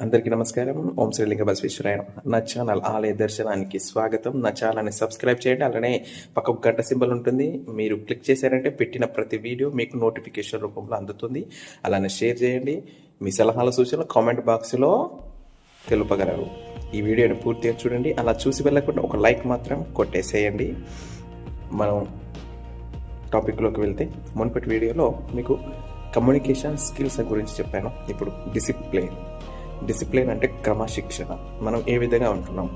అందరికీ నమస్కారం. ఓం శ్రీలింగ బసవేశ్వరాయ నమః. నా ఛానల్ ఆలయ దర్శనానికి స్వాగతం. నా ఛానల్ని సబ్స్క్రైబ్ చేయండి. అలానే పక్కకు గంట సింబల్ ఉంటుంది, మీరు క్లిక్ చేశారంటే పెట్టిన ప్రతి వీడియో మీకు నోటిఫికేషన్ రూపంలో అందుతుంది. అలానే షేర్ చేయండి. మీ సలహాల సూచనలు కామెంట్ బాక్స్లో తెలుపగలరు. ఈ వీడియోని పూర్తిగా చూడండి. అలా చూసి వెళ్ళకుండా ఒక లైక్ మాత్రం కొట్టేసేయండి. మనం టాపిక్లోకి వెళ్తే, మునుపటి వీడియోలో మీకు కమ్యూనికేషన్ స్కిల్స్ గురించి చెప్పాను. ఇప్పుడు డిసిప్లిన్ అంటే క్రమశిక్షణ. మనం ఏ విధంగా ఉంటున్నాం,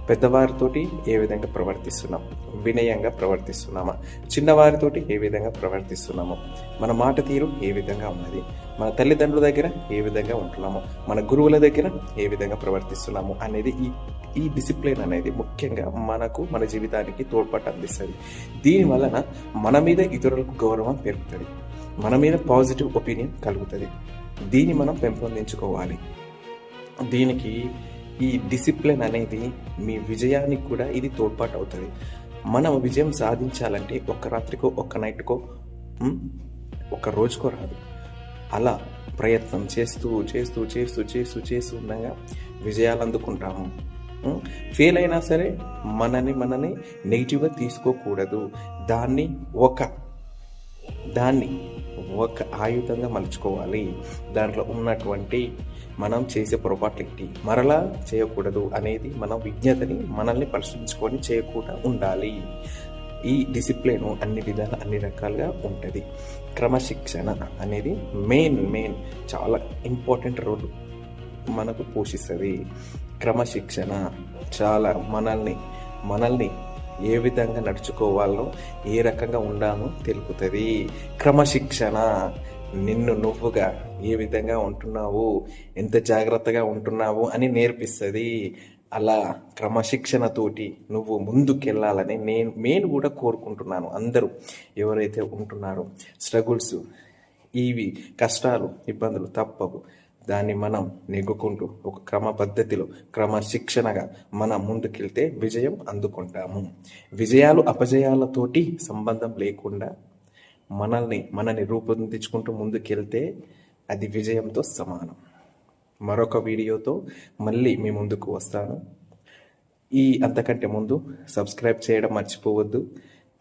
పెద్దవారితోటి ఏ విధంగా ప్రవర్తిస్తున్నాం, వినయంగా ప్రవర్తిస్తున్నామా, చిన్నవారితోటి ఏ విధంగా ప్రవర్తిస్తున్నాము, మన మాట తీరు ఏ విధంగా ఉన్నది, మన తల్లిదండ్రుల దగ్గర ఏ విధంగా ఉంటున్నాము, మన గురువుల దగ్గర ఏ విధంగా ప్రవర్తిస్తున్నాము అనేది ఈ డిసిప్లిన్ అనేది ముఖ్యంగా మన జీవితానికి తోడ్పాటు అందిస్తుంది. దీని వలన మన మీద ఇతరులకు గౌరవం పెరుగుతుంది, మన మీద పాజిటివ్ ఒపీనియన్ కలుగుతుంది. దీన్ని మనం పెంపొందించుకోవాలి. దీనికి ఈ డిసిప్లిన్ అనేది మీ విజయానికి కూడా ఇది తోడ్పాటు అవుతుంది. మనం విజయం సాధించాలంటే ఒక్క రాత్రికో ఒక్క నైట్కో ఒక రోజుకో రాదు. అలా ప్రయత్నం చేస్తూ ఉండగా విజయాలు అందుకుంటాము. ఫెయిల్ అయినా సరే మనని నెగిటివ్గా తీసుకోకూడదు. దాన్ని ఒక ఆయుధంగా మలుచుకోవాలి. దాంట్లో ఉన్నటువంటి మనం చేసే పొరపాట్లు ఏంటి, మరలా చేయకూడదు అనేది మన విజ్ఞతని మనల్ని పరిశీలించుకొని చేయకుండా ఉండాలి. ఈ డిసిప్లిన్ అన్ని రకాలుగా ఉంటుంది. క్రమశిక్షణ అనేది మెయిన్ చాలా ఇంపార్టెంట్ రోల్ మనకు పోషిస్తుంది. క్రమశిక్షణ చాలా మనల్ని ఏ విధంగా నడుచుకోవాలో, ఏ రకంగా ఉండాలో తెలుపుతుంది. క్రమశిక్షణ నిన్ను నువ్వుగా ఏ విధంగా ఉంటున్నావు, ఎంత జాగ్రత్తగా ఉంటున్నావు అని నేర్పిస్తుంది. అలా క్రమశిక్షణతోటి నువ్వు ముందుకెళ్ళాలని నేను కూడా కోరుకుంటున్నాను. అందరూ ఎవరైతే ఉంటున్నారో స్ట్రగుల్స్, ఇవి కష్టాలు, ఇబ్బందులు తప్పవు. దాన్ని మనం నెగ్గుకుంటూ ఒక క్రమ పద్ధతిలో క్రమశిక్షణగా మనం ముందుకెళ్తే విజయం అందుకుంటాము. విజయాలు అపజయాలతోటి సంబంధం లేకుండా మనల్ని రూపొందించుకుంటూ ముందుకెళ్తే అది విజయంతో సమానం. మరొక వీడియోతో మళ్ళీ మీ ముందుకు వస్తాను. అంతకంటే ముందు సబ్స్క్రైబ్ చేయడం మర్చిపోవద్దు.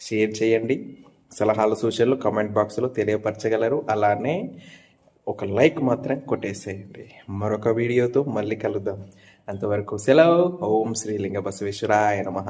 షేర్ చేయండి. సలహాలు సూచనలు కామెంట్ బాక్స్లో తెలియపరచగలరు. అలానే ఒక లైక్ మాత్రం కొట్టేసేయండి. మరొక వీడియోతో మళ్ళీ కలుద్దాం. అంతవరకు సెలవు. ఓం శ్రీలింగ బసవేశ్వరాయ నమః.